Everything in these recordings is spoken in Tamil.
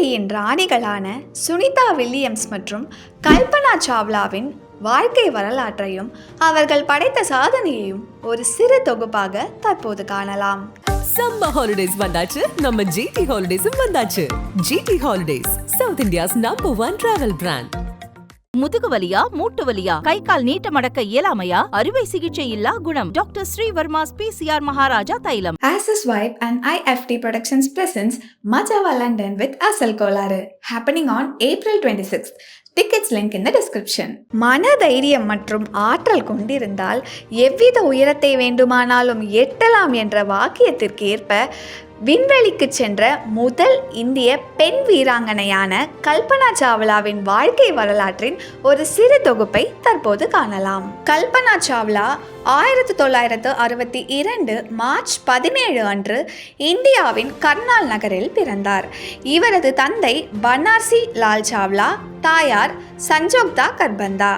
விண்வெளியின் ராணிகளான சுனிதா வில்லியம்ஸ் மற்றும் கல்பனா சாவ்லாவின் வாழ்க்கை வரலாற்றையும் அவர்கள் படைத்த சாதனையையும் ஒரு சிறு தொகுப்பாக தற்போது காணலாம். சம்மர் ஹாலிடேஸ் வந்தாச்சு, நம்ம ஜிடி ஹாலிடேஸும் வந்தாச்சு. GT holidays, South India's number 1 travel brand. முதுகு வலியா, மூட்டு வலியா, கை கால் நீட்ட மடக்க இயலாமையா, அறுவை சிகிச்சை இல்லா குணம். டாக்டர் ஸ்ரீவர்மாஸ் PCR மகாராஜா தைலம். Access Vibe and IFT Productions presents Majava London with Asal Kolaru, happening on April 26th. Tickets link in the description. மன தைரியம் மற்றும் ஆற்றல் கொண்டிருந்தால் எவ்வித உயரத்தை வேண்டுமானாலும் எட்டலாம் என்ற வாக்கியத்திற்கு ஏற்ப விண்வெளிக்கு சென்ற முதல் இந்திய பெண் வீராங்கனையான கல்பனா சாவ்லாவின் வாழ்க்கை வரலாற்றின் ஒரு சிறு தொகுப்பை தற்போது காணலாம். கல்பனா சாவ்லா 1962 மார்ச் 17 அன்று இந்தியாவின் கர்னால் நகரில் பிறந்தார். இவரது தந்தை பனார்சி லால் சாவ்லா, தாயார் சஞ்சோக்தா கர்பந்தா.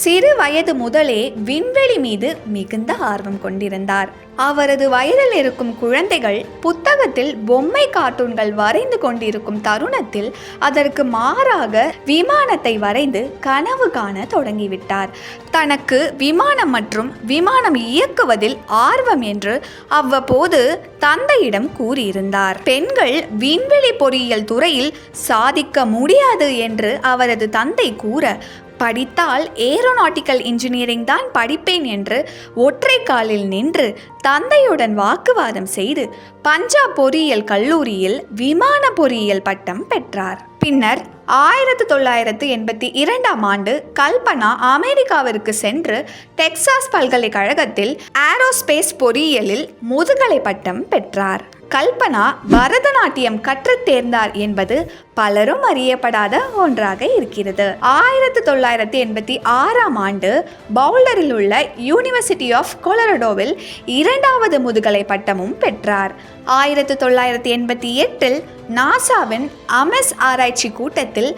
சிறு வயது முதலே விண்வெளி மீது மிகுந்த ஆர்வம் கொண்டிருந்தார். அவரது வயதில் இருக்கும் குழந்தைகள் புத்தகத்தில் பொம்மை கார்ட்டூன்கள் வரைந்து கொண்டிருக்கும் தருணத்தில் அதற்கு மாறாக விமானத்தை வரைந்து கனவு காண தொடங்கிவிட்டார். தனக்கு விமானம் மற்றும் விமானம் இயக்குவதில் ஆர்வம் என்று அவ்வப்போது தந்தையிடம் கூறியிருந்தார். பெண்கள் விண்வெளி பொறியியல் துறையில் சாதிக்க முடியாது என்று அவரது தந்தை கூற, படித்தால் ஏரோநாட்டிக்கல் இன்ஜினியரிங் தான் படிப்பேன் என்று ஒற்றை காலில் நின்று தந்தையுடன் வாக்குவாதம் செய்து பஞ்சாப் பொறியியல் கல்லூரியில் விமான பொறியியல் பட்டம் பெற்றார். பின்னர் 1982 ஆண்டு கல்பனா அமெரிக்காவிற்கு சென்று டெக்சாஸ் பல்கலைக்கழகத்தில் ஏரோஸ்பேஸ் பொறியியலில் முதுகலை பட்டம் பெற்றார். கல்பனா பரதநாட்டியம் கற்றுத் தேர்ந்தார் என்பது பலரும் அறியப்படாத ஒன்றாக இருக்கிறது. 1986 ஆண்டு பவுல்டரில் உள்ள யூனிவர்சிட்டி ஆஃப் கொலரடோவில் 2வது முதுகலை பட்டமும் பெற்றார். 1988 நாசாவின் அமெஸ் ஆராய்ச்சி கூட்டத்தில்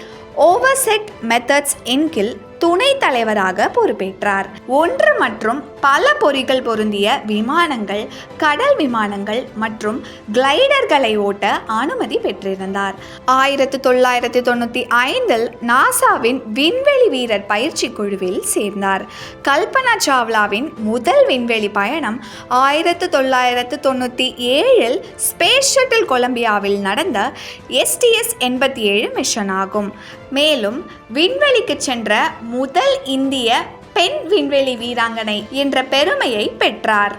ஓவர்செட் மெத்தட்ஸ் இன்கில் துணை தலைவராக பொறுப்பேற்றார். 1 மற்றும் பல பொறிகள் பொருந்திய விமானங்கள், கடல் விமானங்கள் மற்றும் கிளைடர்களை ஓட்ட அனுமதி பெற்றிருந்தார். 1995 நாசாவின் விண்வெளி வீரர் பயிற்சி குழுவில் சேர்ந்தார். கல்பனா சாவ்லாவின் முதல் விண்வெளி பயணம் 1997 ஸ்பேஸ் ஷட்டில் கொலம்பியாவில் நடந்த STS-87 மிஷன் ஆகும். மேலும் விண்வெளிக்கு சென்ற முதல் இந்திய பெண் விண்வெளி வீராங்கனை என்ற பெருமையை பெற்றார்.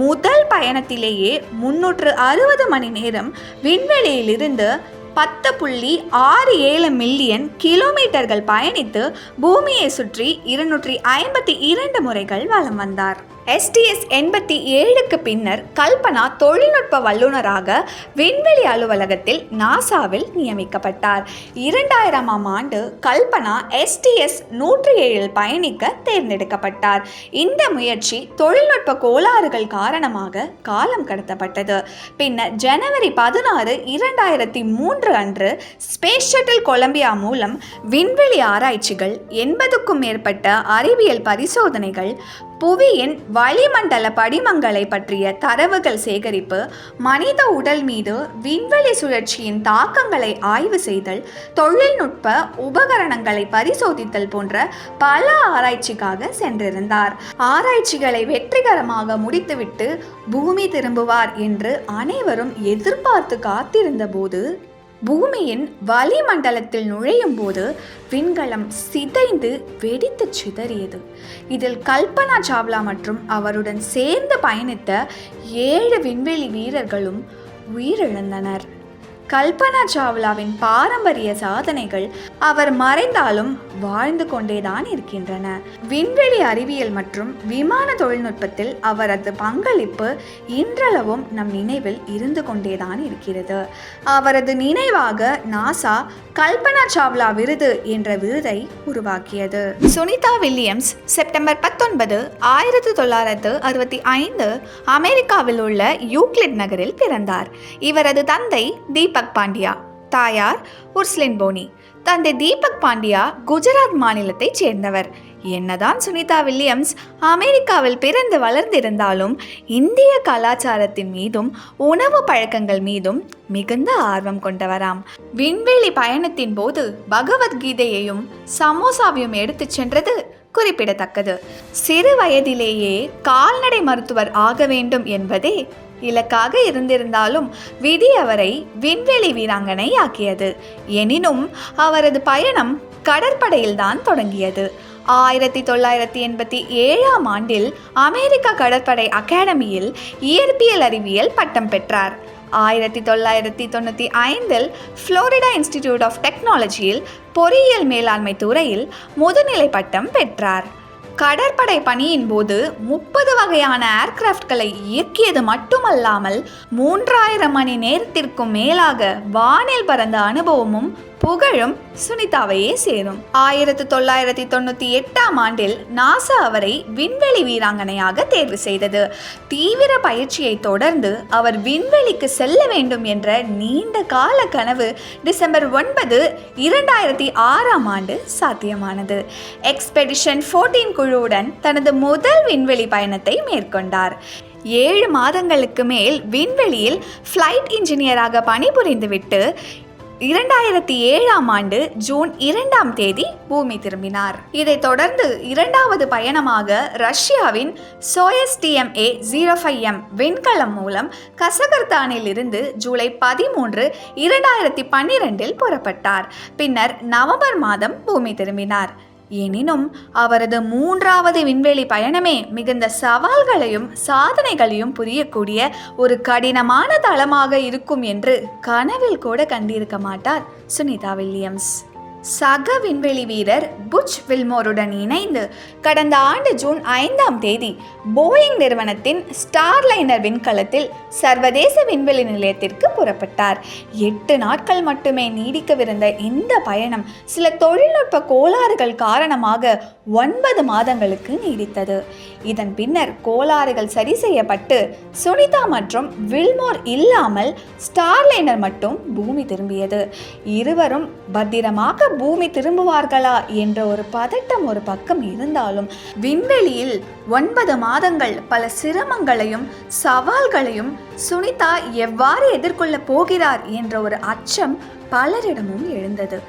முதல் பயணத்திலேயே 360 மணி நேரம் விண்வெளியிலிருந்து 10.67 மில்லியன் கிலோமீட்டர்கள் பயணித்து பூமியை சுற்றி 252 முறைகள் வலம் வந்தார். STS-87க்கு பின்னர் கல்பனா தொழில்நுட்ப வல்லுநராக விண்வெளி அலுவலகத்தில் நாசாவில் நியமிக்கப்பட்டார். 2000 ஆண்டு கல்பனா STS-107 பயணிக்க தேர்ந்தெடுக்கப்பட்டார். இந்த முயற்சி தொழில்நுட்ப கோளாறுகள் காரணமாக காலம் கடத்தப்பட்டது. பின்னர் ஜனவரி 16, 2003 அன்று ஸ்பேஸ் ஷட்டில் கொலம்பியா மூலம் விண்வெளி ஆராய்ச்சிகள், 80க்கும் மேற்பட்ட அறிவியல் பரிசோதனைகள், புவியின் வளிமண்டல படிமங்களை பற்றிய தரவுகள் சேகரிப்பு, மனித உடல் மீது விண்வெளி சுழற்சியின் தாக்கங்களை ஆய்வு செய்தல், தொழில்நுட்ப உபகரணங்களை பரிசோதித்தல் போன்ற பல ஆராய்ச்சிக்காக சென்றிருந்தார். ஆராய்ச்சிகளை வெற்றிகரமாக முடித்துவிட்டு பூமி திரும்புவார் என்று அனைவரும் எதிர்பார்த்து காத்திருந்த போது, பூமியின் வளிமண்டலத்தில் நுழையும் போது விண்கலம் சிதைந்து வெடித்து சிதறியது. இதில் கல்பனா சாவ்லா மற்றும் அவருடன் சேர்ந்து பயணித்த 7 விண்வெளி வீரர்களும் உயிரிழந்தனர். கல்பனா சாவ்லாவின் பாரம்பரிய சாதனைகள் அவர் மறைந்தாலும் வாழ்ந்து கொண்டேதான் இருக்கின்றன. விண்வெளி அறிவியல் மற்றும் விமான தொழில்நுட்பத்தில் அவரது பங்களிப்பு இன்றளவும் நம் நினைவில் இருந்து கொண்டேதான் இருக்கிறது. அவரது நினைவாக நாசா கல்பனா சாவ்லா விருது என்ற விருதை உருவாக்கியது. சுனிதா வில்லியம்ஸ் செப்டம்பர் 19, 1965 அமெரிக்காவில் உள்ள யூக்ளிட் நகரில் பிறந்தார். இவரது தந்தை தீபக் பாண்டியா, தாயார் உர்ஸ்லின் போனி. தந்தை தீபக் பாண்டியா குஜராத் மாநிலத்தைச் சேர்ந்தவர். என்னதான் சுனிதா வில்லியம்ஸ் அமெரிக்காவில் பிறந்து வளர்ந்திருந்தாலும் இந்திய கலாச்சாரத்தின் மீதும் உணவு பழக்கங்கள் மீதும் மிகுந்த ஆர்வம் கொண்டவராம். விண்வெளி பயணத்தின் போது பகவத்கீதையையும் சமோசாவையும் எடுத்துச் சென்றது குறிப்பிடத்தக்கது. சிறு வயதிலேயே கால்நடை மருத்துவர் ஆக வேண்டும் என்பதே இலக்காக இருந்திருந்தாலும் விதி அவரை விண்வெளி வீராங்கனை ஆக்கியது. எனினும் அவரது பயணம் கடற்படையில்தான் தொடங்கியது. 1987 ஆண்டில் அமெரிக்க கடற்படை அகாடமியில் இயற்பியல் அறிவியல் பட்டம் பெற்றார். 1995 புளோரிடா இன்ஸ்டிடியூட் ஆஃப் டெக்னாலஜியில் பொறியியல் மேலாண்மை துறையில் முதுநிலை பட்டம் பெற்றார். கடற்படை பணியின் போது 30 வகையான ஏர்கிராஃப்ட்களை இயக்கியது மட்டுமல்லாமல் 3000 மணி நேரத்திற்கும் மேலாக வானில் பறந்த அனுபவமும் புகழும் சுனிதாவையே சேரும். 1998 ஆண்டில் நாசா அவரை விண்வெளி வீராங்கனையாக தேர்வு செய்தது. தீவிர பயிற்சியை தொடர்ந்து அவர் விண்வெளிக்கு செல்ல வேண்டும் என்ற நீண்ட கால கனவு டிசம்பர் 9, 2006 ஆண்டு சாத்தியமானது. எக்ஸ்பெடிஷன் 14 குழுவுடன் தனது முதல் விண்வெளி பயணத்தை மேற்கொண்டார். 7 மாதங்களுக்கு மேல் விண்வெளியில் ஃப்ளைட் இன்ஜினியராக பணிபுரிந்துவிட்டு 2007 ஆண்டு ஜூன் 2 பூமி திரும்பினார். இதைத் தொடர்ந்து இரண்டாவது பயணமாக ரஷ்யாவின் சோயஸ் TMA-05M விண்கலம் மூலம் கசகர்தானில் இருந்து ஜூலை 13, 2012 புறப்பட்டார். பின்னர் நவம்பர் மாதம் பூமி திரும்பினார். எனினும் அவரது 3வது விண்வெளி பயணமே மிகுந்த சவால்களையும் சாதனைகளையும் புரியக்கூடிய ஒரு கடினமான தளமாக இருக்கும் என்று கனவில் கூட கண்டிருக்க மாட்டார் சுனிதா வில்லியம்ஸ். சக விண்வெளி வீரர் புட்ச் வில்மோருடன் இணைந்து கடந்த ஆண்டு ஜூன் 5 போயிங் நிறுவனத்தின் ஸ்டார்லைனர் விண்கலத்தில் சர்வதேச விண்வெளி நிலையத்திற்கு புறப்பட்டார். 8 நாட்கள் மட்டுமே நீடிக்கவிருந்த இந்த பயணம் சில தொழில்நுட்ப கோளாறுகள் காரணமாக 9 மாதங்களுக்கு நீடித்தது. இதன் பின்னர் கோளாறுகள் சரி செய்யப்பட்டு சுனிதா மற்றும் வில்மோர் இல்லாமல் ஸ்டார்லைனர் மட்டும் பூமி திரும்பியது. இருவரும் பத்திரமாக பூமி திரும்புவார்களா என்ற ஒரு பதட்டம் ஒரு பக்கம் இருந்தாலும் விண்வெளியில் 9 மாதங்கள் பல சிரமங்களையும் சவால்களையும் சுனிதா எவ்வாறு எதிர்கொள்ளப் போகிறார் என்ற ஒரு அச்சம் பலரிடமும் எழுந்தது.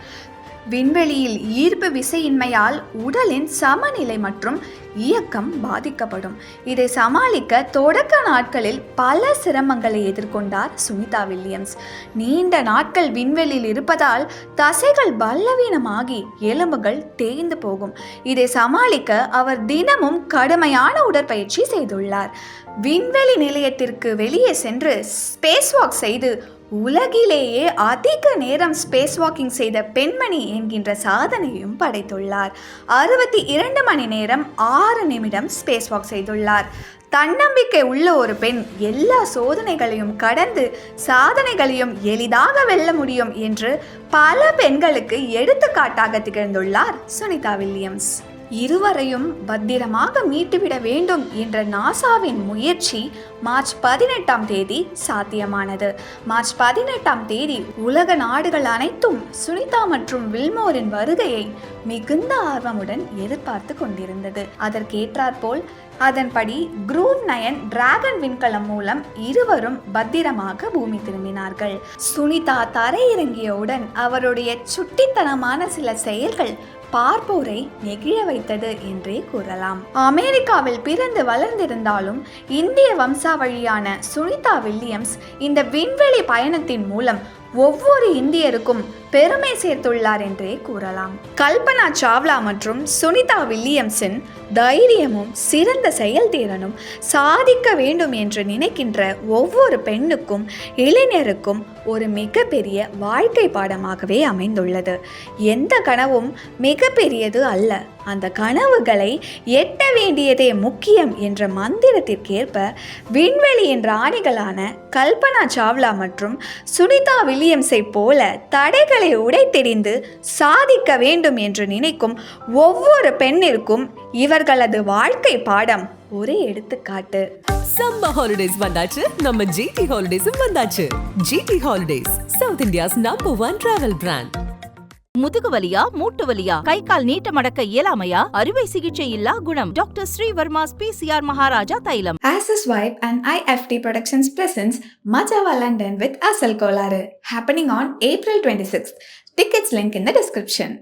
விண்வெளியில் ஈர்ப்பு விசையின்மையால் உடலின் சமநிலை மற்றும் இயக்கம் பாதிக்கப்படும். இதை சமாளிக்க தொடக்க நாட்களில் பல சிரமங்களை எதிர்கொண்டார் சுனிதா வில்லியம்ஸ். நீண்ட நாட்கள் விண்வெளியில் இருப்பதால் தசைகள் பலவீனமாகி எலும்புகள் தேய்ந்து போகும். இதை சமாளிக்க அவர் தினமும் கடுமையான உடற்பயிற்சி செய்துள்ளார். விண்வெளி நிலையத்திற்கு வெளியே சென்று ஸ்பேஸ் வாக் செய்து உலகிலேயே அதிக நேரம் ஸ்பேஸ் வாக்கிங் செய்த பெண்மணி என்கின்ற சாதனையும் படைத்துள்ளார். 62 மணி நேரம் 6 நிமிடம் ஸ்பேஸ் வாக் செய்துள்ளார். தன்னம்பிக்கை உள்ள ஒரு பெண் எல்லா சோதனைகளையும் கடந்து சாதனைகளையும் எளிதாக வெல்ல முடியும் என்று பல பெண்களுக்கு எடுத்துக்காட்டாக திகழ்ந்துள்ளார் சுனிதா வில்லியம்ஸ். இருவரையும் பத்திரமாக மீட்டுவிட வேண்டும் என்ற நாசாவின் முயற்சி மார்ச் 18 சாத்தியமானது. மார்ச் 18 உலக நாடுகள் அனைத்தும் சுனிதா மற்றும் வில்மோரின் வருகையை மிகுந்த ஆர்வமுடன் எதிர்பார்த்து கொண்டிருந்தது. அதற்கேற்றாற்போல் அதன்படி குரூவ் 9 டிராகன் விண்கலம் மூலம் இருவரும் பத்திரமாக பூமி திரும்பினார்கள். சுனிதா தரையிறங்கியவுடன் அவருடைய சுட்டித்தனமான சில செயல்கள் பார்ப்போரை நெகிழ வைத்தது என்றே கூறலாம். அமெரிக்காவில் பிறந்து வளர்ந்திருந்தாலும் இந்திய வம்சாவழியான சுனிதா வில்லியம்ஸ் இந்த விண்வெளி பயணத்தின் மூலம் ஒவ்வொரு இந்தியருக்கும் பெருமை சேர்த்துள்ளார் என்றே கூறலாம். கல்பனா சாவ்லா மற்றும் சுனிதா வில்லியம்ஸின் தைரியமும் சிறந்த செயல்திறனும் சாதிக்க வேண்டும் என்று நினைக்கின்ற ஒவ்வொரு பெண்ணுக்கும் இளைஞருக்கும் ஒரு மிகப்பெரிய வாழ்க்கை பாடமாகவே அமைந்துள்ளது. எந்த கனவும் மிகப்பெரியது அல்ல, அந்த கனவுகளை எட்ட வேண்டியதே முக்கியம் என்ற மந்திரத்திற்கேற்ப விண்வெளியின் ராணிகளான கல்பனா சாவ்லா மற்றும் சுனிதா வில்லியம்ஸை போல தடைகளை உடைத்தெறிந்து சாதிக்க வேண்டும் என்று நினைக்கும் ஒவ்வொரு பெண்ணிற்கும் இவர்களது வாழ்க்கை பாடம் ஒரு எடுத்துக்காட்டு. சம்மர் ஹாலிடேஸ் வந்தாச்சு, நம்ம ஜிடி ஹாலிடேஸும் வந்தாச்சு. GT holidays, South India's number 1 travel brand. முதுகு வலியா மூட்டு வலியா கை கால் நீட்ட மடக்க இயலாமையா அறுவை சிகிச்சை இல்லா குணம் டாக்டர் ஸ்ரீவர்மாஸ் பிசிஆர் மகாராஜா தைலம். Access Vibe and IFT Productions presents Majava London with Asal Kolare, happening on April 26th. Tickets link in the description.